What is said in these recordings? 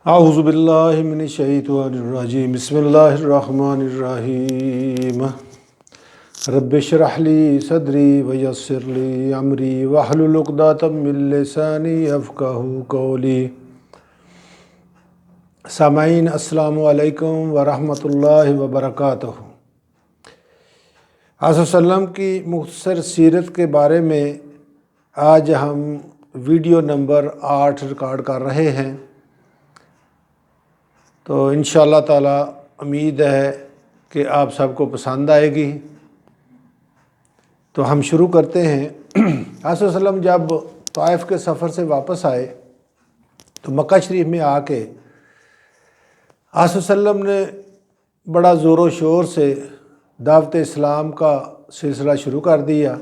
اعوذ باللہ من الشیطان الرجیم بسم اللہ الرحمن الرحیم رب اشرح لی صدری ویسر لی امری واحلل عقدۃ من لسانی یفقہوا قولی۔ سامعین السلام علیکم ورحمۃ اللہ وبرکاتہ۔ آصف وسلم کی مختصر سیرت کے بارے میں آج ہم ویڈیو نمبر 8 ریکارڈ کر رہے ہیں، تو انشاءاللہ تعالی امید ہے کہ آپ سب کو پسند آئے گی۔ تو ہم شروع کرتے ہیں۔ آصف وسلم جب طائف کے سفر سے واپس آئے تو مکہ شریف میں آ کے آصف وسلم نے بڑا زور و شور سے دعوت اسلام کا سلسلہ شروع کر دیا۔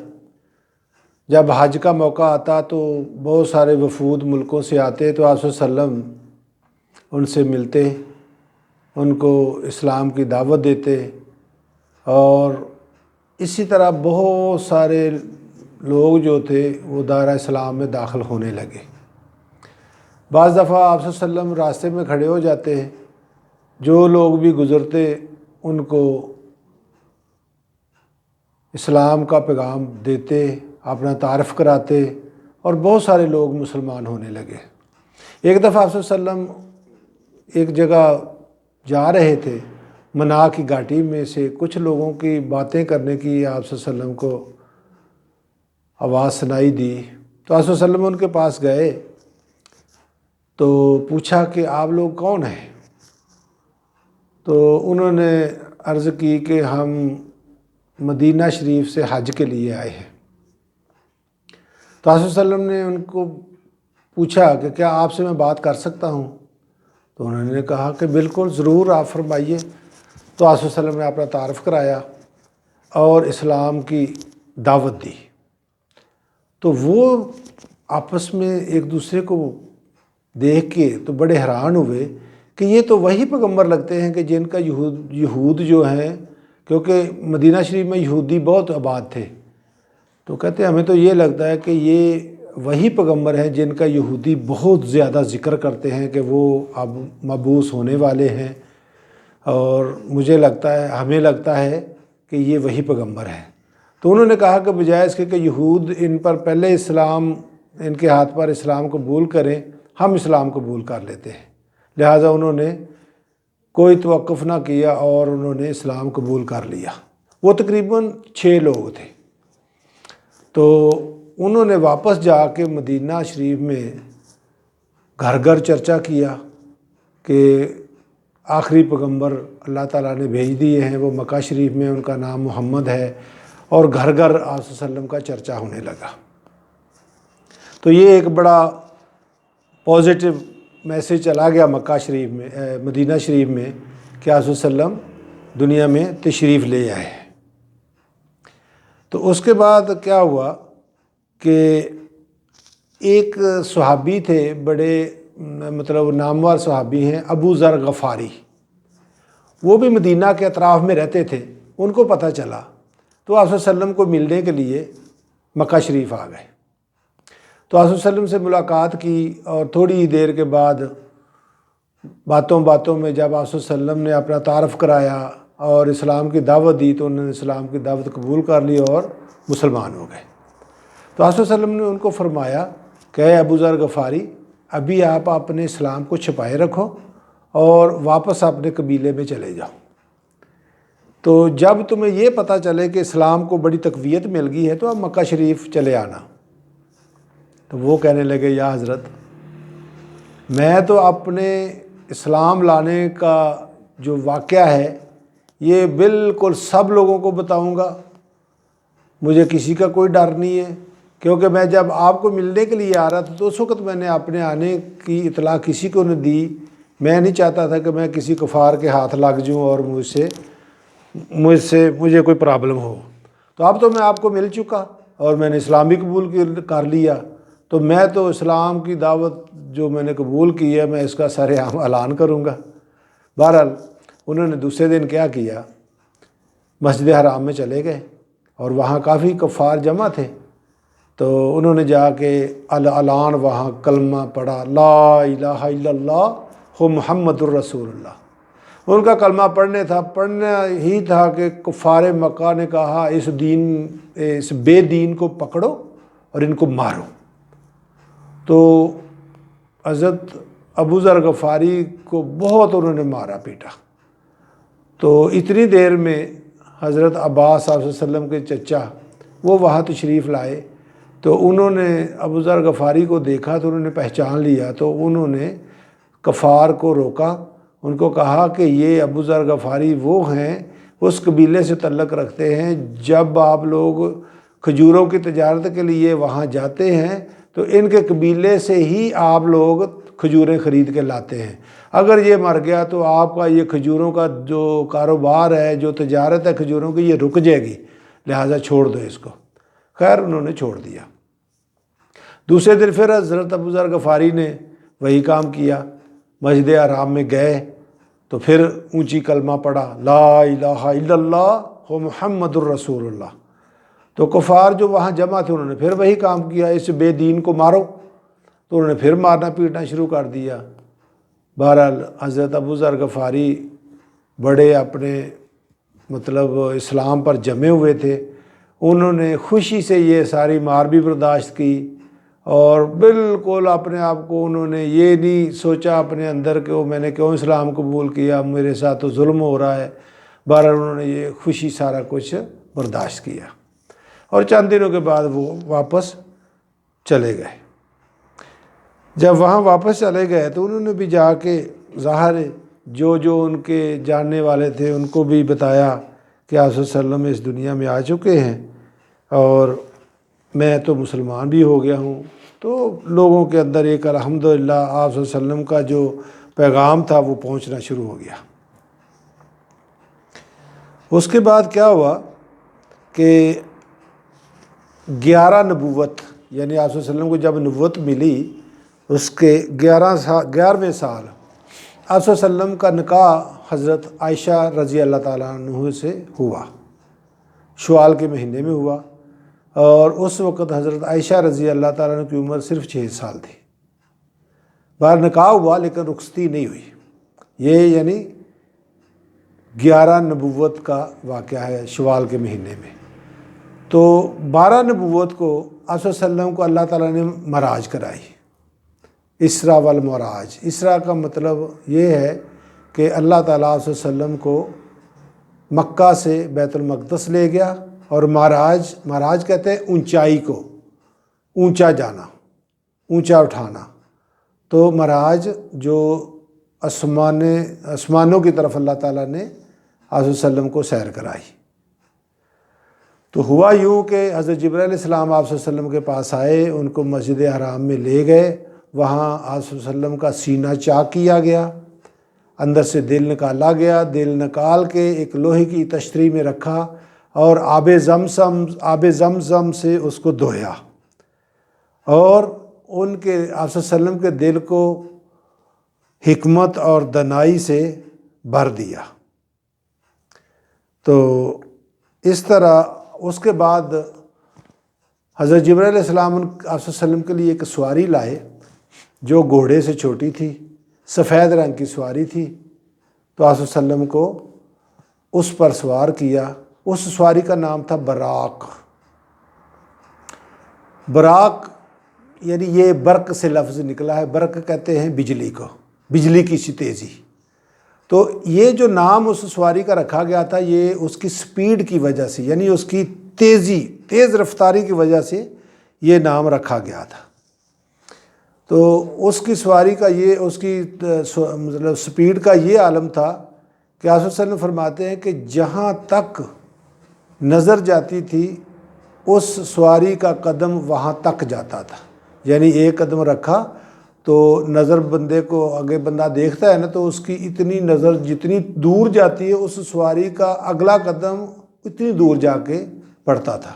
جب حج کا موقع آتا تو بہت سارے وفود ملکوں سے آتے تو آصف وسلم ان سے ملتے، ان کو اسلام کی دعوت دیتے، اور اسی طرح بہت سارے لوگ جو تھے وہ دائرہ اسلام میں داخل ہونے لگے۔ بعض دفعہ آپ صلی اللہ علیہ وسلم راستے میں کھڑے ہو جاتے، جو لوگ بھی گزرتے ان کو اسلام کا پیغام دیتے، اپنا تعارف کراتے، اور بہت سارے لوگ مسلمان ہونے لگے۔ ایک دفعہ آپ صلی اللہ علیہ وسلم ایک جگہ جا رہے تھے، منا کی گھاٹی میں سے کچھ لوگوں کی باتیں کرنے کی آپ صلی اللہ علیہ وسلم کو آواز سنائی دی، تو آپ صلی اللہ علیہ وسلم ان کے پاس گئے تو پوچھا کہ آپ لوگ کون ہیں؟ تو انہوں نے عرض کی کہ ہم مدینہ شریف سے حج کے لیے آئے ہیں۔ تو آپ صلی اللہ علیہ وسلم نے ان کو پوچھا کہ کیا آپ سے میں بات کر سکتا ہوں؟ تو انہوں نے کہا کہ بالکل، ضرور، آپ فرمائیے۔ تو آپ صلی اللہ علیہ وسلم نے اپنا تعارف کرایا اور اسلام کی دعوت دی۔ تو وہ آپس میں ایک دوسرے کو دیکھ کے تو بڑے حیران ہوئے کہ یہ تو وہی پیغمبر لگتے ہیں کہ جن کا یہود جو ہیں، کیونکہ مدینہ شریف میں یہودی بہت آباد تھے، تو کہتے ہیں ہمیں تو یہ لگتا ہے کہ یہ وہی پیغمبر ہیں جن کا یہودی بہت زیادہ ذکر کرتے ہیں کہ وہ اب مبعوث ہونے والے ہیں، اور مجھے لگتا ہے، ہمیں لگتا ہے کہ یہ وہی پیغمبر ہیں۔ تو انہوں نے کہا کہ بجائے اس کے کہ یہود ان پر پہلے اسلام، ان کے ہاتھ پر اسلام قبول کریں، ہم اسلام قبول کر لیتے ہیں۔ لہٰذا انہوں نے کوئی توقف نہ کیا اور انہوں نے اسلام قبول کر لیا۔ وہ تقریباً 6 لوگ تھے۔ تو انہوں نے واپس جا کے مدینہ شریف میں گھر گھر چرچا کیا کہ آخری پیغمبر اللہ تعالیٰ نے بھیج دیے ہیں، وہ مکہ شریف میں، ان کا نام محمد ہے، اور گھر گھر آپ صلی اللہ علیہ وسلم کا چرچا ہونے لگا۔ تو یہ ایک بڑا پازیٹیو میسیج چلا گیا مکہ شریف میں، مدینہ شریف میں، کہ آپ صلی اللہ علیہ وسلم دنیا میں تشریف لے آئے۔ تو اس کے بعد کیا ہوا کہ ایک صحابی تھے، بڑے مطلب نامور صحابی ہیں، ابو ذر غفاری، وہ بھی مدینہ کے اطراف میں رہتے تھے۔ ان کو پتہ چلا تو آپ صلی اللہ علیہ وسلم کو ملنے کے لیے مکہ شریف آ گئے۔ تو آپ صلی اللہ علیہ وسلم سے ملاقات کی، اور تھوڑی ہی دیر کے بعد باتوں باتوں میں جب آپ صلی اللہ علیہ وسلم نے اپنا تعارف کرایا اور اسلام کی دعوت دی تو انہوں نے اسلام کی دعوت قبول کر لی اور مسلمان ہو گئے۔ تو آپ صلی اللہ علیہ وسلم نے ان کو فرمایا کہ اے ابو ذر غفاری، ابھی آپ اپنے اسلام کو چھپائے رکھو اور واپس اپنے قبیلے میں چلے جاؤ۔ تو جب تمہیں یہ پتہ چلے کہ اسلام کو بڑی تقویت مل گئی ہے تو آپ مکہ شریف چلے آنا۔ تو وہ کہنے لگے یا حضرت، میں تو اپنے اسلام لانے کا جو واقعہ ہے یہ بالکل سب لوگوں کو بتاؤں گا، مجھے کسی کا کوئی ڈر نہیں ہے، کیونکہ میں جب آپ کو ملنے کے لیے آ رہا تھا تو اس وقت میں نے اپنے آنے کی اطلاع کسی کو نہیں دی۔ میں نہیں چاہتا تھا کہ میں کسی کفار کے ہاتھ لگ جاؤں اور مجھے کوئی پرابلم ہو۔ تو اب تو میں آپ کو مل چکا اور میں نے اسلام بھی قبول کر لیا، تو میں تو اسلام کی دعوت جو میں نے قبول کی ہے میں اس کا سر عام اعلان کروں گا۔ بہرحال انہوں نے دوسرے دن کیا کیا، مسجد حرام میں چلے گئے، اور وہاں کافی کفار جمع تھے، تو انہوں نے جا کے اعلان وہاں کلمہ پڑھا، لا الہ الا اللہ ہو محمد الرسول اللہ۔ ان کا کلمہ پڑھنا ہی تھا کہ کفار مکہ نے کہا اس بے دین کو پکڑو اور ان کو مارو۔ تو حضرت ابو ذر غفاری کو بہت انہوں نے مارا پیٹا۔ تو اتنی دیر میں حضرت عباس صلی اللہ علیہ وسلم کے چچا وہ وہاں تشریف لائے، تو انہوں نے ابو ذر غفاری کو دیکھا تو انہوں نے پہچان لیا، تو انہوں نے کفار کو روکا، ان کو کہا کہ یہ ابو ذر غفاری وہ ہیں، اس قبیلے سے تعلق رکھتے ہیں، جب آپ لوگ کھجوروں کی تجارت کے لیے وہاں جاتے ہیں تو ان کے قبیلے سے ہی آپ لوگ کھجوریں خرید کے لاتے ہیں، اگر یہ مر گیا تو آپ کا یہ کھجوروں کا جو کاروبار ہے، جو تجارت ہے کھجوروں کی، یہ رک جائے گی، لہٰذا چھوڑ دو اس کو۔ خیر انہوں نے چھوڑ دیا۔ دوسرے دن پھر حضرت ابو ذر غفاری نے وہی کام کیا، مسجد حرام میں گئے تو پھر اونچی کلمہ پڑھا، لا الہ الا اللہ و محمد الرسول اللہ۔ تو کفار جو وہاں جمع تھے انہوں نے پھر وہی کام کیا، اس بے دین کو مارو، تو انہوں نے پھر مارنا پیٹنا شروع کر دیا۔ بہرحال حضرت ابو ذر غفاری بڑے اپنے اسلام پر جمے ہوئے تھے، انہوں نے خوشی سے یہ ساری مار بھی برداشت کی، اور بالکل اپنے آپ کو انہوں نے یہ نہیں سوچا اپنے اندر کہ میں نے کیوں اسلام قبول کیا، میرے ساتھ تو ظلم ہو رہا ہے۔ بہرحال انہوں نے یہ خوشی سارا کچھ برداشت کیا، اور چند دنوں کے بعد وہ واپس چلے گئے۔ جب وہاں واپس چلے گئے تو انہوں نے بھی جا کے ظاہر جو ان کے جاننے والے تھے ان کو بھی بتایا کہ آپ صلی اللہ علیہ وسلم اس دنیا میں آ چکے ہیں اور میں تو مسلمان بھی ہو گیا ہوں۔ تو لوگوں کے اندر ایک الحمدللہ آپ صلی اللہ علیہ وسلم کا جو پیغام تھا وہ پہنچنا شروع ہو گیا۔ اس کے بعد کیا ہوا کہ 11 نبوت، یعنی آپ صلی اللہ علیہ وسلم کو جب نبوت ملی اس کے 11ویں سال آپ صلی اللہ علیہ وسلم کا نکاح حضرت عائشہ رضی اللہ تعالیٰ عنہ سے ہوا، شوال کے مہینے میں ہوا، اور اس وقت حضرت عائشہ رضی اللہ تعالیٰ عنہ کی عمر صرف 6 سال تھی۔ باہر نکاح ہوا لیکن رخصتی نہیں ہوئی۔ یہ یعنی 11 نبوت کا واقعہ ہے شوال کے مہینے میں۔ تو 12 نبوت کو آپ صلی اللہ علیہ وسلم کو اللہ تعالیٰ نے معراج کرائی، اسراء والمعراج۔ اسراء کا مطلب یہ ہے کہ اللہ تعالیٰ صلی اللہ علیہ وسلم کو مکہ سے بیت المقدس لے گیا، اور معراج کہتے ہیں اونچائی کو، اونچا جانا، اونچا اٹھانا۔ تو معراج جو آسمانوں کی طرف اللہ تعالیٰ نے آپ صلی اللہ علیہ وسلم کو سیر کرائی۔ تو ہوا یوں کہ حضرت جبرائیل علیہ السلام آپ صلی اللہ علیہ وسلم کے پاس آئے، ان کو مسجد حرام میں لے گئے، وہاں آپ صلی اللہ علیہ وسلم کا سینہ چاک کیا گیا، اندر سے دل نکالا گیا، دل نکال کے ایک لوہے کی تشتری میں رکھا، اور آب زمزم سے اس کو دھویا، اور ان کے آپ صلی اللہ علیہ وسلم کے دل کو حکمت اور دانائی سے بھر دیا۔ تو اس طرح اس کے بعد حضرت جبرائیل علیہ السلام آپ صلی اللہ علیہ وسلم کے لیے ایک سواری لائے جو گھوڑے سے چھوٹی تھی، سفید رنگ کی سواری تھی۔ تو آپ صلی اللہ علیہ وسلم کو اس پر سوار کیا۔ اس سواری کا نام تھا براق۔ براق یعنی یہ برق سے لفظ نکلا ہے، برق کہتے ہیں بجلی کو، بجلی کی سی تیزی۔ تو یہ جو نام اس سواری کا رکھا گیا تھا یہ اس کی سپیڈ کی وجہ سے، یعنی اس کی تیز رفتاری کی وجہ سے یہ نام رکھا گیا تھا۔ تو اس کی سواری کا یہ اس کی سپیڈ کا یہ عالم تھا کہ آپ صلی اللہ علیہ وسلم فرماتے ہیں کہ جہاں تک نظر جاتی تھی اس سواری کا قدم وہاں تک جاتا تھا، یعنی ایک قدم رکھا تو نظر بندے کو، آگے بندہ دیکھتا ہے نا، تو اس کی اتنی نظر جتنی دور جاتی ہے اس سواری کا اگلا قدم اتنی دور جا کے پڑتا تھا،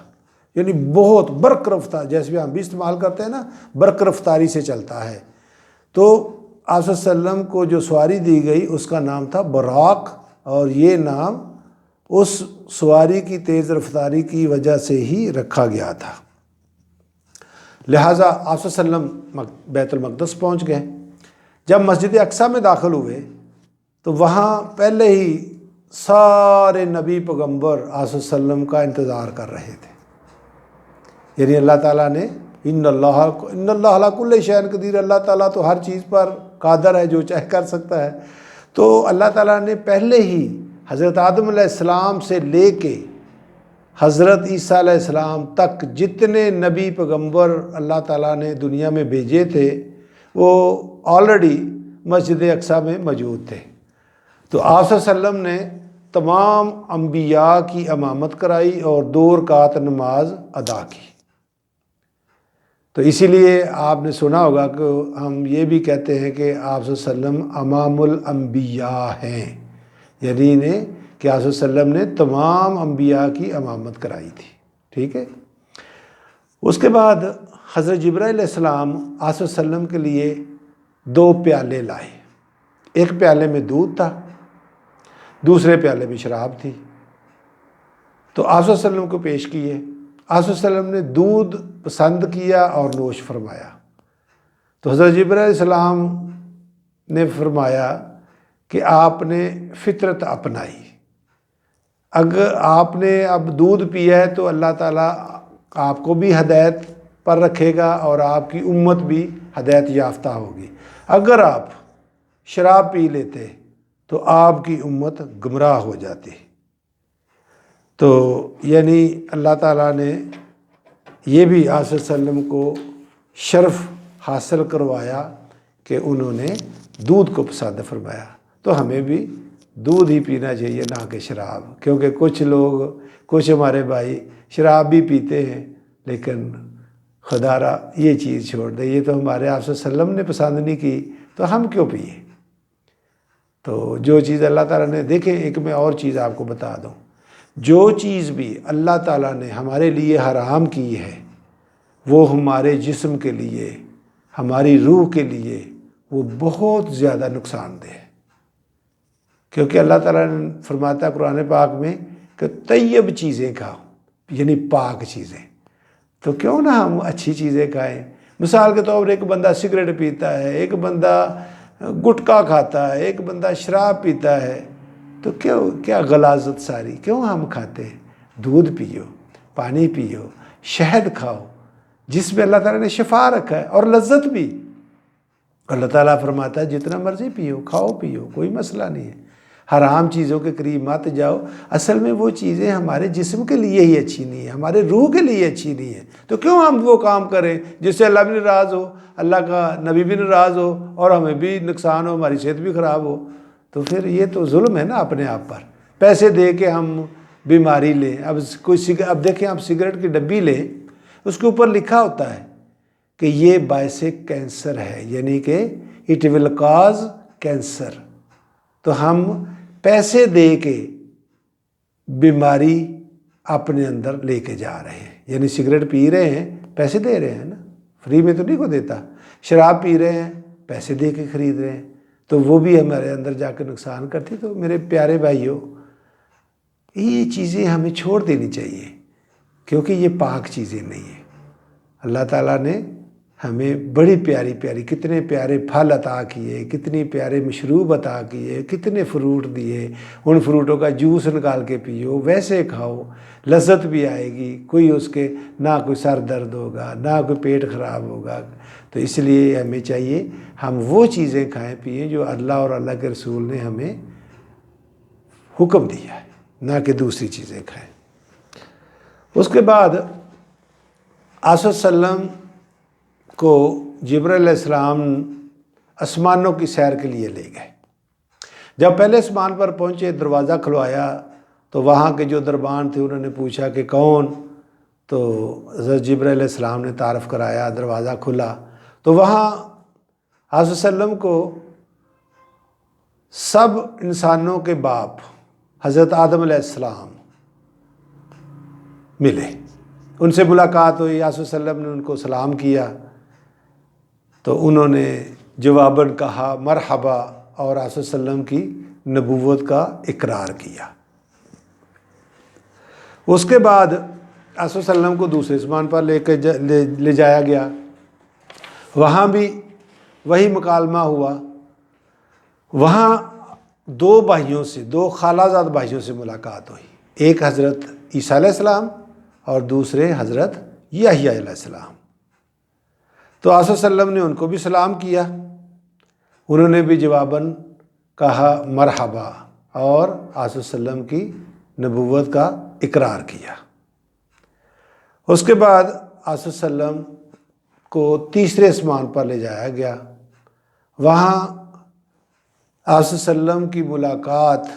یعنی بہت برق رفتار، جیسے ہم بھی استعمال کرتے ہیں نا، برق رفتاری سے چلتا ہے۔ تو آپ صلی اللہ علیہ وسلم کو جو سواری دی گئی اس کا نام تھا براق، اور یہ نام اس سواری کی تیز رفتاری کی وجہ سے ہی رکھا گیا تھا۔ لہٰذا آپ صلی اللہ علیہ وسلم بیت المقدس پہنچ گئے۔ جب مسجد اقصی میں داخل ہوئے تو وہاں پہلے ہی سارے نبی پیغمبر آصف وسلم کا انتظار کر رہے تھے. یعنی اللہ تعالیٰ نے ان اللہ علی کل شیء قدیر، اللہ تعالیٰ تو ہر چیز پر قادر ہے، جو چاہے کر سکتا ہے. تو اللہ تعالیٰ نے پہلے ہی حضرت آدم علیہ السلام سے لے کے حضرت عیسیٰ علیہ السلام تک جتنے نبی پیغمبر اللہ تعالیٰ نے دنیا میں بھیجے تھے وہ آلریڈی مسجد اقصی میں موجود تھے. تو آپ صلی اللہ علیہ وسلم نے تمام انبیاء کی امامت کرائی اور 2 رکعت نماز ادا کی. تو اسی لیے آپ نے سنا ہوگا کہ ہم یہ بھی کہتے ہیں کہ آپ صلی اللہ علیہ وسلم امام الانبیاء ہیں، یعنی کہ آپ صلی اللہ علیہ وسلم نے تمام انبیاء کی امامت کرائی تھی. ٹھیک ہے. اس کے بعد حضرت جبرائیل علیہ السلام آپ صلی اللہ علیہ وسلم کے لیے 2 پیالے لائے. ایک پیالے میں دودھ تھا، دوسرے پیالے میں شراب تھی. تو آپ صلی اللہ علیہ وسلم کو پیش کیے. آپ صلی اللہ علیہ وسلم نے دودھ پسند کیا اور نوش فرمایا. تو حضرت جبرائیل علیہ السلام نے فرمایا کہ آپ نے فطرت اپنائی. اگر آپ نے اب دودھ پیا ہے تو اللہ تعالیٰ آپ کو بھی ہدایت پر رکھے گا اور آپ کی امت بھی ہدایت یافتہ ہوگی. اگر آپ شراب پی لیتے تو آپ کی امت گمراہ ہو جاتی. تو یعنی اللہ تعالیٰ نے یہ بھی آپ صلی اللہ علیہ وسلم کو شرف حاصل کروایا کہ انہوں نے دودھ کو پسند فرمایا. تو ہمیں بھی دودھ ہی پینا چاہیے، نہ کہ شراب. کیونکہ کچھ ہمارے بھائی شراب بھی پیتے ہیں لیکن خدا را یہ چیز چھوڑ دے، یہ تو ہمارے آپ صلی اللہ علیہ وسلم نے پسند نہیں کی تو ہم کیوں پیے. تو جو چیز اللہ تعالیٰ نے، دیکھیں ایک میں اور چیز آپ کو بتا دوں، جو چیز بھی اللہ تعالیٰ نے ہمارے لیے حرام کی ہے وہ ہمارے جسم کے لیے، ہماری روح کے لیے وہ بہت زیادہ نقصان دہ ہے. کیونکہ اللہ تعالیٰ نے فرماتا ہے قرآن پاک میں کہ طیب چیزیں کھاؤ، یعنی پاک چیزیں. تو کیوں نہ ہم اچھی چیزیں کھائیں. مثال کے طور پر ایک بندہ سگریٹ پیتا ہے، ایک بندہ گٹکا کھاتا ہے، ایک بندہ شراب پیتا ہے، تو کیا غلاظت ساری کیوں ہم کھاتے ہیں. دودھ پیو، پانی پیو، شہد کھاؤ جس میں اللہ تعالیٰ نے شفا رکھا ہے اور لذت بھی. اللہ تعالیٰ فرماتا ہے جتنا مرضی پیو، کھاؤ پیو، کوئی مسئلہ نہیں ہے. حرام چیزوں کے قریب مت جاؤ. اصل میں وہ چیزیں ہمارے جسم کے لیے ہی اچھی نہیں ہیں، ہمارے روح کے لیے اچھی نہیں ہے. تو کیوں ہم وہ کام کریں جس سے اللہ بھی ناراض ہو، اللہ کا نبی بھی ناراض ہو اور ہمیں بھی نقصان ہو، ہماری صحت بھی خراب ہو. تو پھر یہ تو ظلم ہے نا اپنے آپ پر. پیسے دے کے ہم بیماری لیں. اب دیکھیں آپ سگریٹ کی ڈبی لیں، اس کے اوپر لکھا ہوتا ہے کہ یہ باعث کینسر ہے، یعنی کہ اٹ ول کاز کینسر. تو ہم پیسے دے کے بیماری اپنے اندر لے کے جا رہے ہیں. یعنی سگریٹ پی رہے ہیں، پیسے دے رہے ہیں نا، فری میں تو نہیں کو دیتا. شراب پی رہے ہیں، پیسے دے کے خرید رہے ہیں، تو وہ بھی ہمارے اندر جا کے نقصان کرتی. تو میرے پیارے بھائیوں، یہ چیزیں ہمیں چھوڑ دینی چاہیے کیونکہ یہ پاک چیزیں نہیں ہیں. اللہ تعالیٰ نے ہمیں بڑی پیاری پیاری کتنے پیارے پھل عطا کیے، کتنی پیارے مشروب عطا کیے، کتنے فروٹ دیے. ان فروٹوں کا جوس نکال کے پیو، ویسے کھاؤ، لذت بھی آئے گی. کوئی اس کے نہ کوئی سر درد ہوگا، نہ کوئی پیٹ خراب ہوگا. تو اس لیے ہمیں چاہیے ہم وہ چیزیں کھائیں پئیں جو اللہ اور اللہ کے رسول نے ہمیں حکم دیا ہے، نہ کہ دوسری چیزیں کھائیں. اس کے بعد آپ صلی اللہ علیہ وسلم کو جبرائیل علیہ السلام آسمانوں کی سیر کے لیے لے گئے. جب پہلے آسمان پر پہنچے، دروازہ کھلوایا تو وہاں کے جو دربان تھے انہوں نے پوچھا کہ کون. تو حضرت جبرائیل علیہ السلام نے تعارف کرایا، دروازہ کھلا تو وہاں آپ صلی اللہ علیہ وسلم کو سب انسانوں کے باپ حضرت آدم علیہ السلام ملے. ان سے ملاقات ہوئی، آپ صلی اللہ علیہ وسلم نے ان کو سلام کیا تو انہوں نے جواباً کہا مرحبا، اور آپ صلی اللہ علیہ وسلم کی نبوت کا اقرار کیا. اس کے بعد آپ صلی اللہ علیہ وسلم کو دوسرے آسمان پر لے جایا گیا. وہاں بھی وہی مکالمہ ہوا وہاں دو بھائیوں سے، دو خالہ زاد بھائیوں سے ملاقات ہوئی، ایک حضرت عیسیٰ علیہ السلام اور دوسرے حضرت یحییٰ علیہ السلام۔ تو آپ صلی اللہ علیہ وسلم نے ان کو بھی سلام کیا، انہوں نے بھی جواباً کہا مرحبا، اور آپ صلی اللہ علیہ وسلم کی نبوت کا اقرار کیا۔ اس کے بعد آپ صلی اللہ علیہ وسلم کو تیسرے آسمان پر لے جایا گیا۔ وہاں آپ صلی اللہ علیہ وسلم کی ملاقات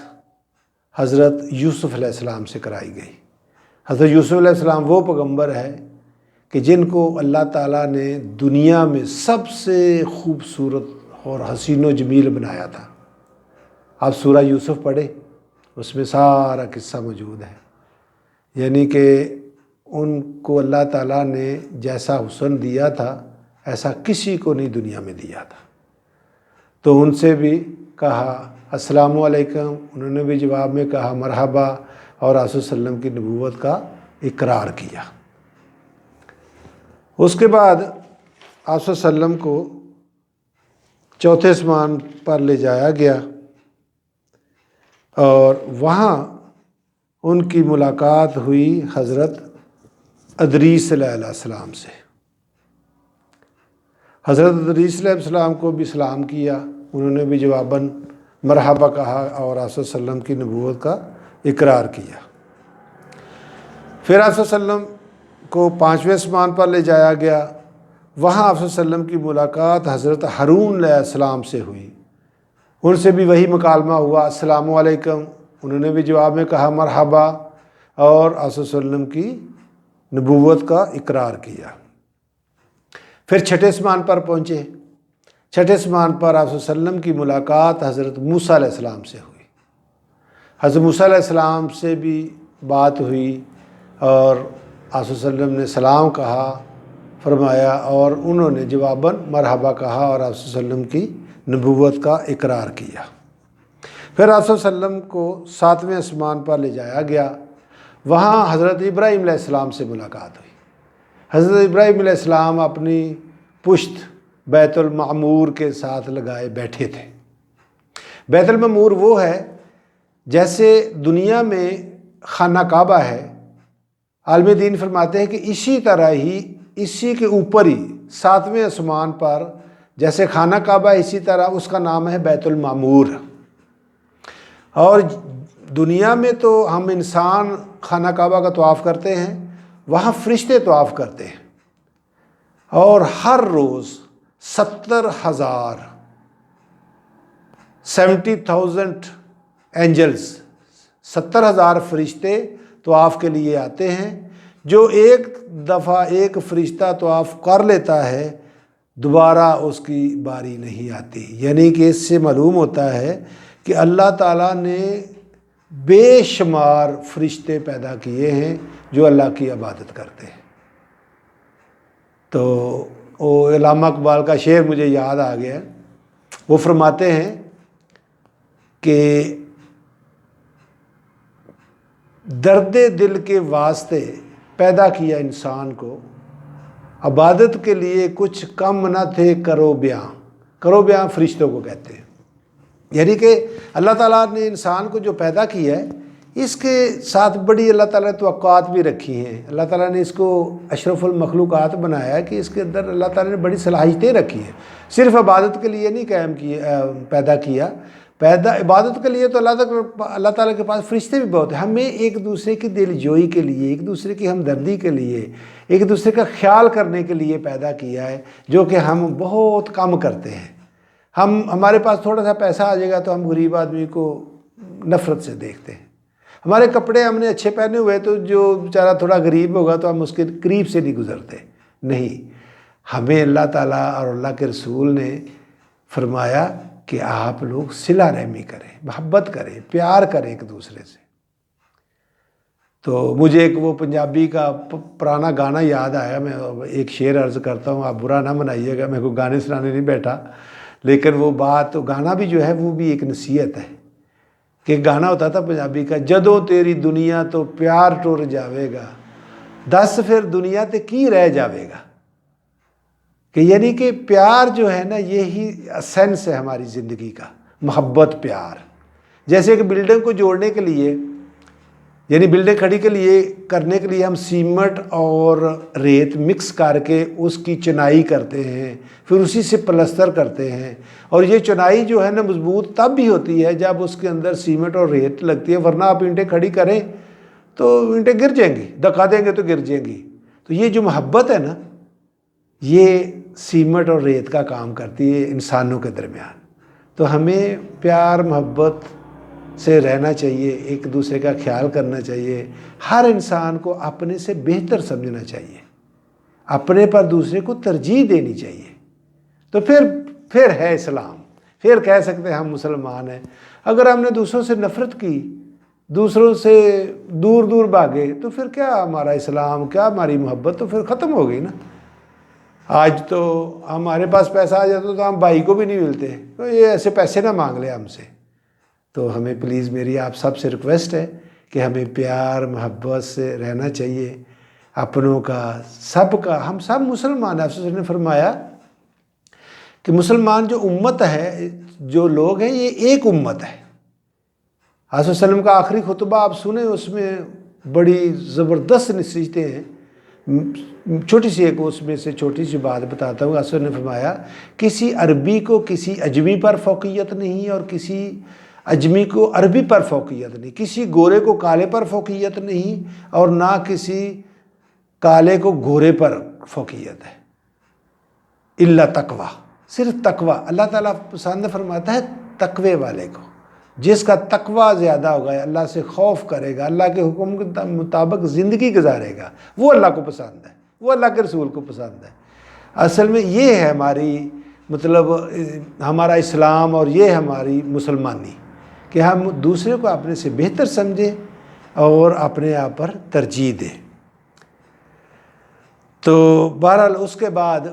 حضرت یوسف علیہ السلام سے کرائی گئی۔ حضرت یوسف علیہ السلام وہ پیغمبر ہے کہ جن کو اللہ تعالیٰ نے دنیا میں سب سے خوبصورت اور حسین و جمیل بنایا تھا۔ آپ سورہ یوسف پڑھیں، اس میں سارا قصہ موجود ہے، یعنی کہ ان کو اللہ تعالیٰ نے جیسا حسن دیا تھا ایسا کسی کو نہیں دنیا میں دیا تھا۔ تو ان سے بھی کہا السلام علیکم، انہوں نے بھی جواب میں کہا مرحبا، اور آپ صلی اللہ علیہ وسلم کی نبوت کا اقرار کیا۔ اس کے بعد آپ صلی اللہ علیہ وسلم کو چوتھے آسمان پر لے جایا گیا، اور وہاں ان کی ملاقات ہوئی حضرت ادریس علیہ السلام سے۔ حضرت ادریس علیہ السلام کو بھی سلام کیا، انہوں نے بھی جواباً مرحبا کہا اور آپ صلی اللہ علیہ وسلم کی نبوت کا اقرار کیا۔ پھر آپ صلی اللہ علیہ وسلم کو پانچویں آسمان پر لے جایا گیا، وہاں آپ صلی اللہ علیہ وسلم کی ملاقات حضرت ہارون علیہ السلام سے ہوئی، ان سے بھی وہی مکالمہ ہوا السلام علیکم، انہوں نے بھی جواب میں کہا مرحبا، اور آپ صلی اللہ علیہ وسلم کی نبوت کا اقرار کیا۔ پھر چھٹے آسمان پر پہنچے، چھٹے آسمان پر آپ صلی اللہ علیہ وسلم کی ملاقات حضرت موسیٰ علیہ السلام سے ہوئی۔ حضرت موسیٰ علیہ السلام سے بھی بات ہوئی، اور آپ صلی اللہ علیہ وسلم نے سلام کہا فرمایا، اور انہوں نے جواباً مرحبا کہا اور آپ صلی اللہ علیہ وسلم کی نبوت کا اقرار کیا۔ پھر آپ صلی اللہ علیہ وسلم کو ساتویں آسمان پر لے جایا گیا، وہاں حضرت ابراہیم علیہ السلام سے ملاقات ہوئی۔ حضرت ابراہیم علیہ السلام اپنی پشت بیت المعمور کے ساتھ لگائے بیٹھے تھے۔ بیت المعمور وہ ہے جیسے دنیا میں خانہ کعبہ ہے، عالم دین فرماتے ہیں کہ اسی طرح ہی اسی کے اوپر ہی ساتویں آسمان پر جیسے خانہ کعبہ اسی طرح اس کا نام ہے بیت المعمور۔ اور دنیا میں تو ہم انسان خانہ کعبہ کا طواف کرتے ہیں، وہاں فرشتے طواف کرتے ہیں، اور ہر روز 70,000 70,000 اینجلز 70,000 فرشتے طواف کے لیے آتے ہیں۔ جو ایک دفعہ ایک فرشتہ طواف کر لیتا ہے دوبارہ اس کی باری نہیں آتی، یعنی کہ اس سے معلوم ہوتا ہے کہ اللہ تعالیٰ نے بے شمار فرشتے پیدا کیے ہیں جو اللہ کی عبادت کرتے ہیں۔ تو وہ علامہ اقبال کا شعر مجھے یاد آ گیا، وہ فرماتے ہیں کہ درد دل کے واسطے پیدا کیا انسان کو، عبادت کے لیے کچھ کم نہ تھے کرو بیاں۔ کرو بیاں فرشتوں کو کہتے ہیں، یعنی کہ اللہ تعالیٰ نے انسان کو جو پیدا کیا ہے اس کے ساتھ بڑی اللہ تعالیٰ نے توقعات بھی رکھی ہیں۔ اللہ تعالیٰ نے اس کو اشرف المخلوقات بنایا ہے کہ اس کے اندر اللہ تعالیٰ نے بڑی صلاحیتیں رکھی ہیں، صرف عبادت کے لیے نہیں پیدا کیا، عبادت کے لیے تو اللہ تعالیٰ کے پاس فرشتے بھی بہت ہیں، ہمیں ایک دوسرے کی دل جوئی کے لیے، ایک دوسرے کی ہمدردی کے لیے، ایک دوسرے کا خیال کرنے کے لیے پیدا کیا ہے، جو کہ ہم بہت کم کرتے ہیں۔ ہمارے پاس تھوڑا سا پیسہ آ جائے گا تو ہم غریب آدمی کو نفرت سے دیکھتے ہیں، ہمارے کپڑے ہم نے اچھے پہنے ہوئے تو جو بیچارہ تھوڑا غریب ہوگا تو ہم اس کے قریب سے نہیں گزرتے، نہیں، ہمیں اللہ تعالیٰ اور اللہ کے رسول نے فرمایا کہ آپ لوگ صلہ رحمی کریں، محبت کریں، پیار کریں ایک دوسرے سے۔ تو مجھے ایک وہ پنجابی کا پرانا گانا یاد آیا، میں ایک شعر عرض کرتا ہوں، آپ برا نہ منائیے گا، میں کوئی گانے سنانے نہیں بیٹھا، لیکن وہ بات گانا بھی جو ہے وہ بھی ایک نصیحت ہے۔ کہ گانا ہوتا تھا پنجابی کا، جدوں تیری دنیا تو پیار ٹر جاوے گا، دس پھر دنیا تے کی رہ جاوے گا، کہ یعنی کہ پیار جو ہے نا یہی سینس ہے ہماری زندگی کا، محبت پیار. جیسے کہ بلڈنگ کو جوڑنے کے لیے یعنی بلڈنگ کھڑی کرنے کے لیے ہم سیمنٹ اور ریت مکس کر کے اس کی چنائی کرتے ہیں، پھر اسی سے پلستر کرتے ہیں. اور یہ چنائی جو ہے نا مضبوط تب بھی ہوتی ہے جب اس کے اندر سیمنٹ اور ریت لگتی ہے، ورنہ آپ اینٹیں کھڑی کریں تو اینٹیں گر جائیں گی، دکا دیں گے تو گر جائیں گی. تو یہ جو محبت ہے نا یہ سیمنٹ اور ریت کا کام کرتی ہے انسانوں کے درمیان. تو ہمیں پیار محبت سے رہنا چاہیے، ایک دوسرے کا خیال کرنا چاہیے. ہر انسان کو اپنے سے بہتر سمجھنا چاہیے، اپنے پر دوسرے کو ترجیح دینی چاہیے. تو پھر ہے اسلام، پھر کہہ سکتے ہیں ہم مسلمان ہیں. اگر ہم نے دوسروں سے نفرت کی، دوسروں سے دور دور بھاگے، تو پھر کیا ہمارا اسلام، کیا ہماری محبت تو پھر ختم ہو گئی نا. آج تو ہمارے پاس پیسہ آ جاتا تو ہم بھائی کو بھی نہیں ملتے، تو یہ ایسے پیسے نہ مانگ لے ہم سے. تو ہمیں پلیز میری آپ سب سے ریکویسٹ ہے کہ ہمیں پیار محبت سے رہنا چاہیے، اپنوں کا سب کا. ہم سب مسلمان ہیں. آپ نے فرمایا کہ مسلمان جو امت ہے، جو لوگ ہیں، یہ ایک امت ہے. آپ وسلم کا آخری خطبہ آپ سنیں، اس میں بڑی زبردست نصیحتیں ہیں. چھوٹی سی ایک اس میں سے چھوٹی سی بات بتاتا ہوں. آپ نے فرمایا کسی عربی کو کسی اجمی پر فوقیت نہیں، اور کسی اجمی کو عربی پر فوقیت نہیں، کسی گورے کو کالے پر فوقیت نہیں، اور نہ کسی کالے کو گورے پر فوقیت ہے. الا تقوی، صرف تقوی. اللہ تعالیٰ پسند فرماتا ہے تقوی والے کو. جس کا تقوی زیادہ ہوگا، اللہ سے خوف کرے گا، اللہ کے حکم کے مطابق زندگی گزارے گا، وہ اللہ کو پسند ہے، وہ اللہ کے رسول کو پسند ہے. اصل میں یہ ہے ہماری ہمارا اسلام، اور یہ ہماری مسلمانی، کہ ہم دوسرے کو اپنے سے بہتر سمجھیں اور اپنے آپ پر ترجیح دیں. تو بہرحال اس کے بعد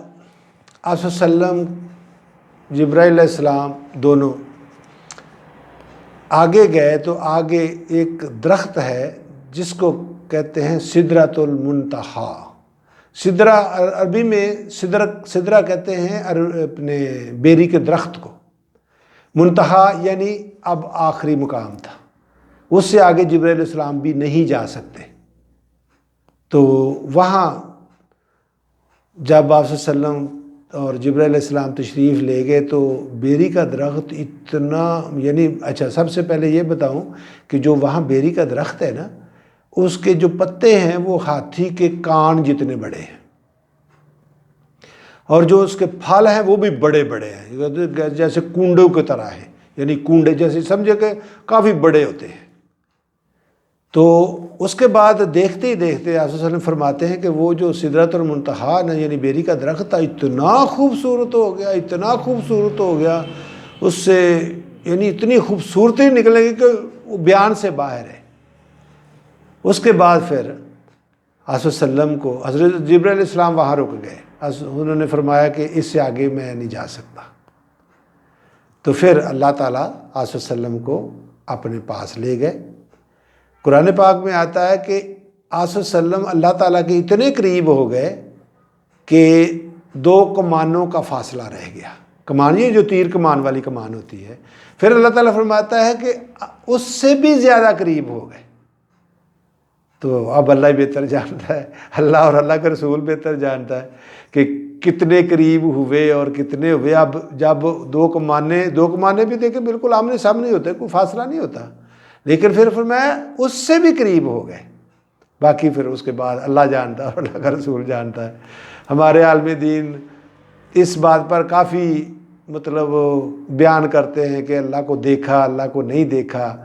آپ وسلم، جبرائیل علیہ السلام دونوں آگے گئے. تو آگے ایک درخت ہے جس کو کہتے ہیں سدرۃ المنتہا. سدرہ عربی میں سدرہ کہتے ہیں اپنے بیری کے درخت کو. منتہا یعنی اب آخری مقام تھا، اس سے آگے جبرائیل علیہ السلام بھی نہیں جا سکتے. تو وہاں جب آپ صلی اللہ علیہ وسلم اور جبرائیل علیہ السلام تشریف لے گئے تو بیری کا درخت اتنا، یعنی اچھا سب سے پہلے یہ بتاؤں کہ جو وہاں بیری کا درخت ہے نا، اس کے جو پتے ہیں وہ ہاتھی کے کان جتنے بڑے ہیں، اور جو اس کے پھل ہیں وہ بھی بڑے بڑے ہیں، جیسے کنڈوں کی طرح ہیں. یعنی کنڈے جیسے سمجھے کہ کافی بڑے ہوتے ہیں. تو اس کے بعد دیکھتے ہی دیکھتے آپ صلی اللہ علیہ وسلم فرماتے ہیں کہ وہ جو سدرۃ المنتہا نا، یعنی بیری کا درخت تھا، اتنا خوبصورت ہو گیا، اتنا خوبصورت ہو گیا، اس سے یعنی اتنی خوبصورتی نکلے گی کہ وہ بیان سے باہر ہے. اس کے بعد پھر آپ صلی اللہ علیہ وسلم کو حضرت جبرائیل علیہ السلام وہاں رک گئے. انہوں نے فرمایا کہ اس سے آگے میں نہیں جا سکتا. تو پھر اللہ تعالیٰ آپ صلی اللہ علیہ وسلم کو اپنے پاس لے گئے. قرآن پاک میں آتا ہے کہ آپ صلی اللہ علیہ وسلم اللہ تعالیٰ کے اتنے قریب ہو گئے کہ 2 کمانوں کا فاصلہ رہ گیا. کمان یہ جو تیر کمان والی کمان ہوتی ہے، پھر اللہ تعالیٰ فرماتا ہے کہ اس سے بھی زیادہ قریب ہو گئے. تو اب اللہ ہی بہتر جانتا ہے، اللہ اور اللہ کا رسول بہتر جانتا ہے کہ کتنے قریب ہوئے اور کتنے ہوئے. اب جب 2 کمانے بھی دیکھیں بالکل آمنے سامنے ہوتے، کوئی فاصلہ نہیں ہوتا، لیکن پھر فرمایا اس سے بھی قریب ہو گئے. باقی پھر اس کے بعد اللہ جانتا ہے اور اللہ کا رسول جانتا ہے. ہمارے عالم دین اس بات پر کافی بیان کرتے ہیں کہ اللہ کو دیکھا، اللہ کو نہیں دیکھا.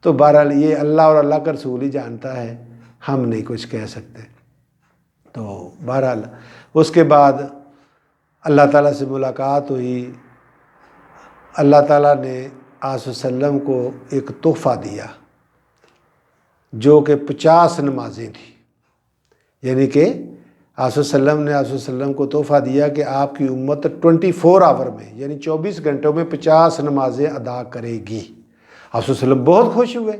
تو بہرحال یہ اللہ اور اللہ کا رسول ہی جانتا ہے، ہم نہیں کچھ کہہ سکتے. تو بہرحال اس کے بعد اللہ تعالیٰ سے ملاقات ہوئی. اللہ تعالیٰ نے آپ صلی اللہ علیہ وسلم کو ایک تحفہ دیا جو کہ 50 نمازیں تھیں. یعنی کہ آپ صلی اللہ علیہ وسلم کو تحفہ دیا کہ آپ کی امت 24 آور میں، یعنی 24 گھنٹوں میں 50 نمازیں ادا کرے گی. آپ صلی اللہ علیہ وسلم بہت خوش ہوئے.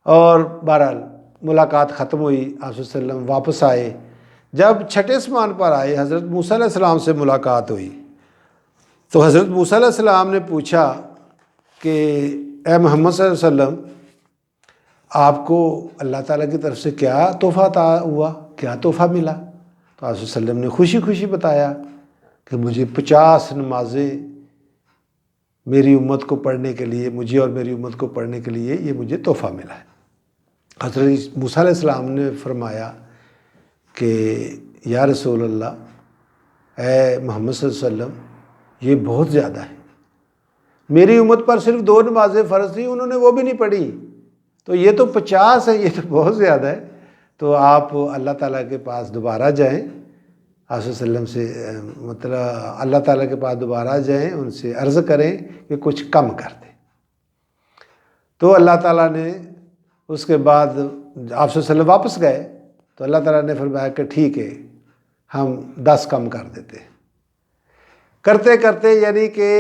اور بہرحال ملاقات ختم ہوئی، آپ صلی اللہ علیہ وسلم واپس آئے. جب 6 آسمان پر آئے، حضرت موسیٰ علیہ السلام سے ملاقات ہوئی. تو حضرت موسیٰ علیہ السلام نے پوچھا کہ اے محمد صلی اللہ علیہ وسلم، آپ کو اللہ تعالیٰ کی طرف سے کیا تحفہ عطا ہوا، کیا تحفہ ملا؟ تو آپ صلی اللہ علیہ وسلم نے خوشی خوشی بتایا کہ مجھے 50 نمازیں میری امت کو پڑھنے کے لیے، مجھے اور میری امت کو پڑھنے کے لیے یہ مجھے تحفہ ملا ہے۔ حضرت موسیٰ علیہ السلام نے فرمایا کہ یا رسول اللہ، اے محمد صلی اللہ علیہ وسلم، یہ بہت زیادہ ہے، میری امت پر صرف 2 نمازیں فرض تھیں، انہوں نے وہ بھی نہیں پڑھی، تو یہ تو 50 ہے، یہ تو بہت زیادہ ہے۔ تو آپ اللہ تعالیٰ کے پاس دوبارہ جائیں، آپ صلی اللہ علیہ وسلم سے مطلب اللہ تعالیٰ کے پاس دوبارہ جائیں، ان سے عرض کریں کہ کچھ کم کر دیں۔ تو اللہ تعالیٰ نے اس کے بعد آپ صلی اللہ علیہ وسلم واپس گئے تو اللہ تعالیٰ نے فرمایا کہ ٹھیک ہے، ہم 10 کم کر دیتے ہیں۔ کرتے کرتے یعنی کہ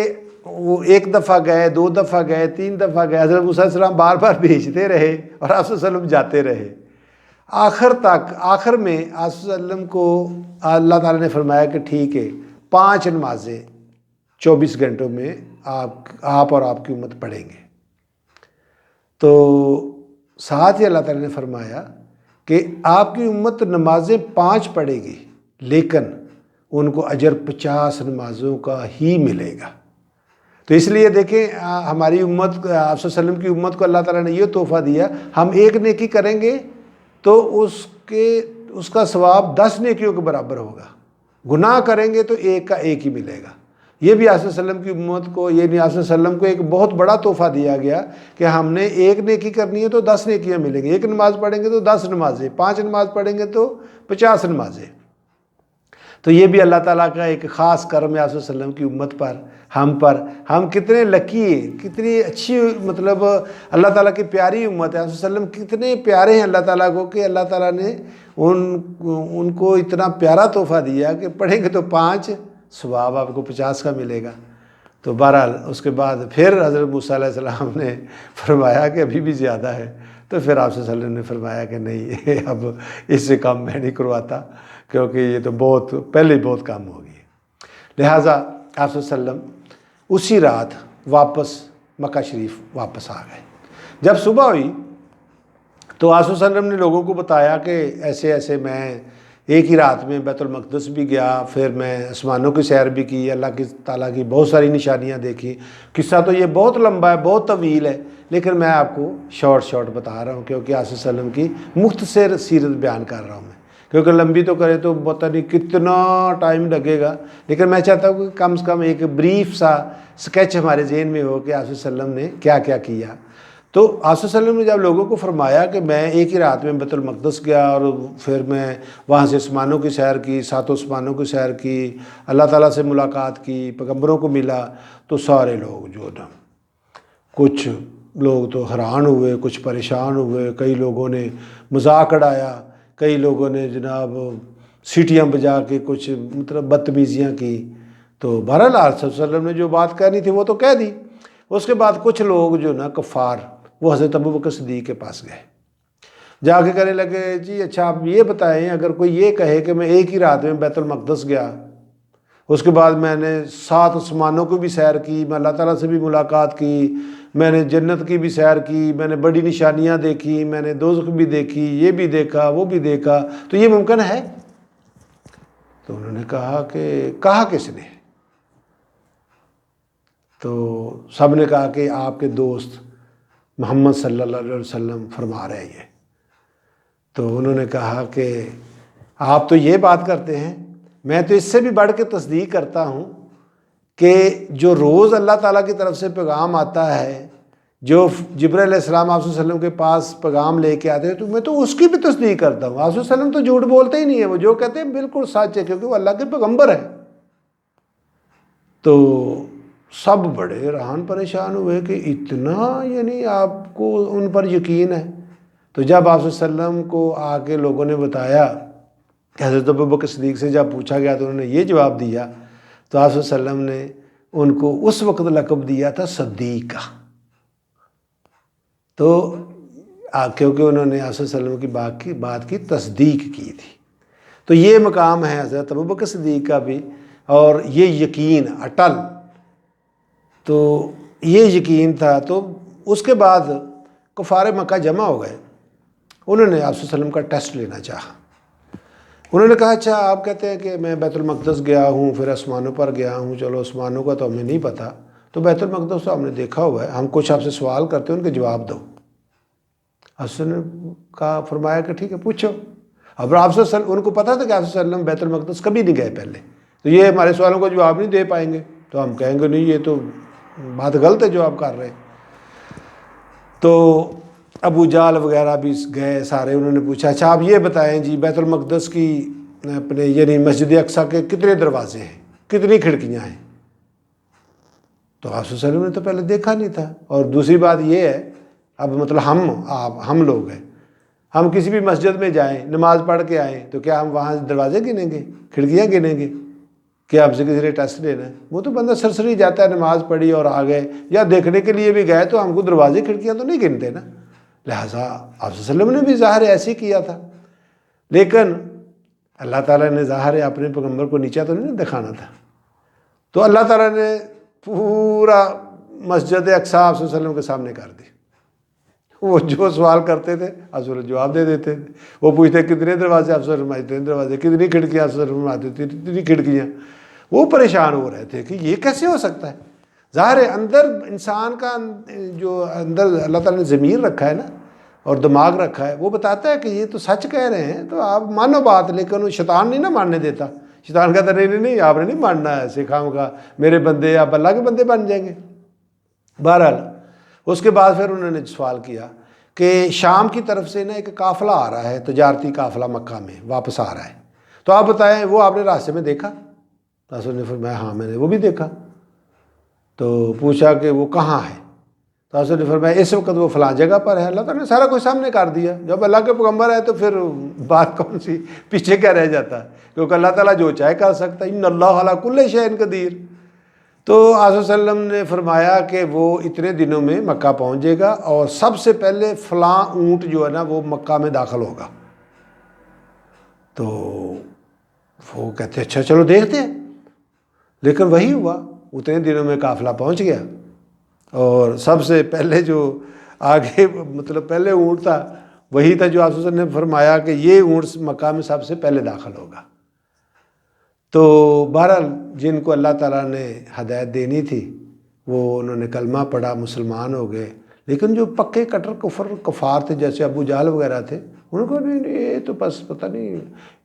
وہ 1 دفعہ گئے، 2 دفعہ گئے، 3 دفعہ گئے، حضرت موسیٰ علیہ السلام بار بار بھیجتے رہے اور آپ صلی اللہ علیہ وسلم جاتے رہے۔ آخر میں آپ صلی اللہ علیہ وسلم کو اللہ تعالیٰ نے فرمایا کہ ٹھیک ہے، 5 نمازیں 24 گھنٹوں میں آپ اور آپ کی امت پڑھیں گے۔ تو ساتھ ہی اللہ تعالیٰ نے فرمایا کہ آپ کی امت نمازیں 5 پڑھے گی، لیکن ان کو اجر 50 نمازوں کا ہی ملے گا۔ تو اس لیے دیکھیں، ہماری امت، آپ صلی اللہ علیہ وسلم کی امت کو اللہ تعالیٰ نے یہ تحفہ دیا، ہم 1 نیکی کریں گے تو اس کا ثواب 10 نیکیوں کے برابر ہوگا، گناہ کریں گے تو 1 کا 1 ہی ملے گا۔ یہ بھی آپ صلی اللہ علیہ وسلم کی امت کو، یہ نہیں، آپ صلی اللہ علیہ وسلم کو ایک بہت بڑا تحفہ دیا گیا کہ ہم نے 1 نیکی کرنی ہے تو 10 نیکیاں ملیں گی، 1 نماز پڑھیں گے تو 10 نمازیں، 5 نماز پڑھیں گے تو 50 نمازیں۔ تو یہ بھی اللہ تعالیٰ کا ایک خاص کرم ہے آپ صلی اللہ علیہ وسلم کی امت پر، ہم کتنے لکی ہیں، کتنی اچھی، مطلب اللہ تعالیٰ کی پیاری امت ہے۔ آپ صلی اللہ علیہ وسلم کتنے پیارے ہیں اللہ تعالیٰ کو کہ اللہ تعالیٰ نے ان کو اتنا پیارا تحفہ دیا کہ پڑھیں گے تو 5، ثواب آپ کو 50 کا ملے گا۔ تو بہرحال اس کے بعد پھر حضرت موسیٰ علیہ السلام نے فرمایا کہ ابھی بھی زیادہ ہے، تو پھر آپ صلی اللہ علیہ وسلم نے فرمایا کہ نہیں، اب اس سے کم میں نہیں کرواتا، کیونکہ یہ تو بہت پہلے بہت کم ہو گئی۔ لہٰذا آپ صلی اللہ علیہ وسلم اسی رات واپس مکہ شریف واپس آ گئے۔ جب صبح ہوئی تو آپ صلی اللہ علیہ وسلم نے لوگوں کو بتایا کہ ایسے ایسے میں ایک ہی رات میں بیت المقدس بھی گیا، پھر میں آسمانوں کی سیر بھی کی، اللہ کی تعالیٰ کی بہت ساری نشانیاں دیکھی۔ قصہ تو یہ بہت لمبا ہے، بہت طویل ہے، لیکن میں آپ کو شارٹ بتا رہا ہوں، کیونکہ آپ صلی اللہ علیہ وسلم کی مختصر سیرت بیان کر رہا ہوں میں، کیونکہ لمبی تو کرے تو پتہ نہیں کتنا ٹائم لگے گا، لیکن میں چاہتا ہوں کہ کم سے کم ایک بریف سا سکیچ ہمارے ذہن میں ہو کہ آپ صلی اللہ علیہ وسلم نے کیا کیا کیا۔ تو آپ صلی اللہ علیہ وسلم نے جب لوگوں کو فرمایا کہ میں ایک ہی رات میں بیت المقدس گیا اور پھر میں وہاں سے آسمانوں کی سیر کی، 7 آسمانوں کی سیر کی، اللہ تعالیٰ سے ملاقات کی، پیغمبروں کو ملا، تو سارے لوگ جو نا، کچھ لوگ تو حیران ہوئے، کچھ پریشان ہوئے، کئی لوگوں نے مذاق اڑایا، کئی لوگوں نے جناب سیٹیاں بجا کے کچھ مطلب بدتمیزیاں کی۔ تو بہرحال آپ صلی اللہ علیہ وسلم نے جو بات کہنی تھی وہ تو کہہ دی۔ اس کے بعد کچھ لوگ جو نا کفار، وہ حضرت ابوبکر صدیق کے پاس گئے، جا کے کہنے لگے جی اچھا آپ یہ بتائیں، اگر کوئی یہ کہے کہ میں ایک ہی رات میں بیت المقدس گیا، اس کے بعد میں نے 7 آسمانوں کو بھی سیر کی، میں اللہ تعالیٰ سے بھی ملاقات کی، میں نے جنت کی بھی سیر کی، میں نے بڑی نشانیاں دیکھی، میں نے دوزخ بھی دیکھی، یہ بھی دیکھا، وہ بھی دیکھا، تو یہ ممکن ہے؟ تو انہوں نے کہا کہ کہا کس نے؟ تو سب نے کہا کہ آپ کے دوست محمد صلی اللہ علیہ وسلم فرما رہے ہیں۔ تو انہوں نے کہا کہ آپ تو یہ بات کرتے ہیں، میں تو اس سے بھی بڑھ کے تصدیق کرتا ہوں کہ جو روز اللہ تعالیٰ کی طرف سے پیغام آتا ہے، جو جبرائیل علیہ السلام آپ صلی اللہ علیہ وسلم کے پاس پیغام لے کے آتے ہیں، تو میں تو اس کی بھی تصدیق کرتا ہوں۔ آپ صلی اللہ علیہ وسلم تو جھوٹ بولتے ہی نہیں ہیں، وہ جو کہتے ہیں بالکل سچ ہے، کیونکہ وہ اللہ کے پیغمبر ہیں۔ تو سب بڑے حیران پریشان ہوئے کہ اتنا، یعنی آپ کو ان پر یقین ہے؟ تو جب آپ صلی اللہ علیہ وسلم کو آ کے لوگوں نے بتایا کہ حضرت ابوبکر صدیق سے جب پوچھا گیا تو انہوں نے یہ جواب دیا، تو آپ صلی اللہ علیہ وسلم نے ان کو اس وقت لقب دیا تھا صدیق کا۔ تو کیونکہ انہوں نے آپ صلی اللہ علیہ وسلم کی بات کی تصدیق کی تھی۔ تو یہ مقام ہے حضرت ابوبکر صدیق کا بھی، اور یہ یقین اٹل۔ تو یہ یقین تھا۔ تو اس کے بعد کفار مکہ جمع ہو گئے، انہوں نے آپ صلی اللہ علیہ وسلم کا ٹیسٹ لینا چاہا۔ انہوں نے کہا اچھا آپ کہتے ہیں کہ میں بیت المقدس گیا ہوں، پھر آسمانوں پر گیا ہوں، چلو آسمانوں کا تو ہمیں نہیں پتہ، تو بیت المقدس تو ہم نے دیکھا ہوا ہے، ہم کچھ آپ سے سوال کرتے ہیں ان کے جواب دو۔ حسن نے کہا فرمایا کہ ٹھیک ہے پوچھو۔ اب آپ صلی اللہ علیہ وسلم، ان کو پتہ تھا کہ آپ صلی اللہ علیہ وسلم بیت المقدس کبھی نہیں گئے پہلے، تو یہ ہمارے سوالوں کا جواب نہیں دے پائیں گے، تو ہم کہیں گے نہیں یہ تو بات غلط ہے جو آپ کر رہے ہیں۔ تو ابو جہل وغیرہ بھی گئے سارے، انہوں نے پوچھا اچھا آپ یہ بتائیں جی بیت المقدس کی اپنے یعنی مسجد اقصیٰ کے کتنے دروازے ہیں، کتنی کھڑکیاں ہیں؟ تو آپ صلی اللہ علیہ وسلم نے تو پہلے دیکھا نہیں تھا۔ اور دوسری بات یہ ہے، اب مطلب ہم لوگ ہیں، ہم کسی بھی مسجد میں جائیں نماز پڑھ کے آئیں تو کیا ہم وہاں دروازے گنیں گے، کھڑکیاں گنیں گے؟ کیا ہم سے کسی نے ٹیسٹ لینا ہے؟ وہ تو بندہ سرسری جاتا ہے، نماز پڑھی اور آ گئے، یا دیکھنے کے لیے بھی گئے تو ہم کو دروازے کھڑکیاں تو نہیں گنتے نا۔ لہٰذا آپ صلی اللہ علیہ وسلم نے بھی ظاہر ایسے ہی کیا تھا، لیکن اللہ تعالیٰ نے ظاہر اپنے پیغمبر کو نیچا تو نہیں دکھانا تھا، تو اللہ تعالیٰ نے پورا مسجد اقصیٰ آپ صلی اللہ علیہ وسلم کے سامنے کر دی۔ وہ جو سوال کرتے تھے آپ صلی اللہ علیہ وسلم جواب دے دیتے تھے۔ وہ پوچھتے کتنے دروازے، آپ صلی اللہ علیہ وسلم اتنے دروازے، کتنی کھڑکیاں، آپ صلی اللہ علیہ وسلم آتے اتنی کھڑکیاں۔ وہ پریشان ہو رہے تھے کہ یہ کیسے ہو سکتا ہے؟ ظاہر ہے اندر انسان کا جو اندر اللہ تعالیٰ نے ضمیر رکھا ہے نا اور دماغ رکھا ہے، وہ بتاتا ہے کہ یہ تو سچ کہہ رہے ہیں تو آپ مانو بات، لیکن وہ شیطان نہیں نا ماننے دیتا۔ شیطان کہتا نہیں آپ نے نہیں ماننا ہے، سکھاؤں گا میرے بندے آپ اللہ کے بندے بن جائیں گے۔ بہرحال اس کے بعد پھر انہوں نے سوال کیا کہ شام کی طرف سے نا ایک قافلہ آ رہا ہے، تجارتی قافلہ مکہ میں واپس آ رہا ہے، تو آپ بتائیں وہ آپ نے راستے میں دیکھا؟ رسول نے فرمایا ہاں میں نے وہ بھی دیکھا۔ تو پوچھا کہ وہ کہاں ہے؟ تو رسول نے فرمایا اس وقت وہ فلاں جگہ پر ہے۔ اللہ تعالیٰ نے سارا کچھ سامنے کر دیا۔ جب اللہ کے پیغمبر ہے تو پھر بات کون سی، پیچھے کیا رہ جاتا ہے، کیونکہ اللہ تعالیٰ جو چاہے کر سکتا ہے، ان اللہ علی کل شیء قدیر۔ تو آپ صلی اللہ علیہ وسلم نے فرمایا کہ وہ اتنے دنوں میں مکہ پہنچ جائے گا اور سب سے پہلے فلاں اونٹ جو ہے نا وہ مکہ میں داخل ہوگا۔ تو وہ کہتے اچھا چلو دیکھتے ہیں، لیکن وہی ہوا، اتنے دنوں میں قافلہ پہنچ گیا اور سب سے پہلے جو آگے مطلب پہلے اونٹ تھا وہی تھا جو آپ صلی اللہ علیہ وسلم نے فرمایا کہ یہ اونٹ مکہ میں سب سے پہلے داخل ہوگا۔ تو بہرحال جن کو اللہ تعالیٰ نے ہدایت دینی تھی وہ انہوں نے کلمہ پڑھا، مسلمان ہو گئے، لیکن جو پکے کٹر کفار تھے جیسے ابو جہل وغیرہ تھے، انہوں کو نہیں یہ تو بس پتہ نہیں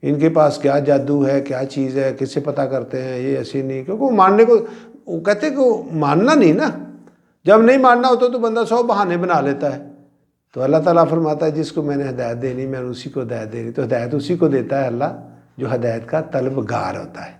ان کے پاس کیا جادو ہے، کیا چیز ہے، کس سے پتہ کرتے ہیں، یہ ایسی نہیں، کیونکہ وہ ماننے کو وہ کہتے کہ وہ ماننا نہیں نا، جب نہیں ماننا ہوتا تو بندہ 100 بہانے بنا لیتا ہے۔ تو اللہ تعالیٰ فرماتا ہے جس کو میں نے ہدایت دینی میں نے اسی کو ہدایت دینی، تو ہدایت اسی کو دیتا ہے اللہ جو ہدایت کا طلبگار ہوتا ہے۔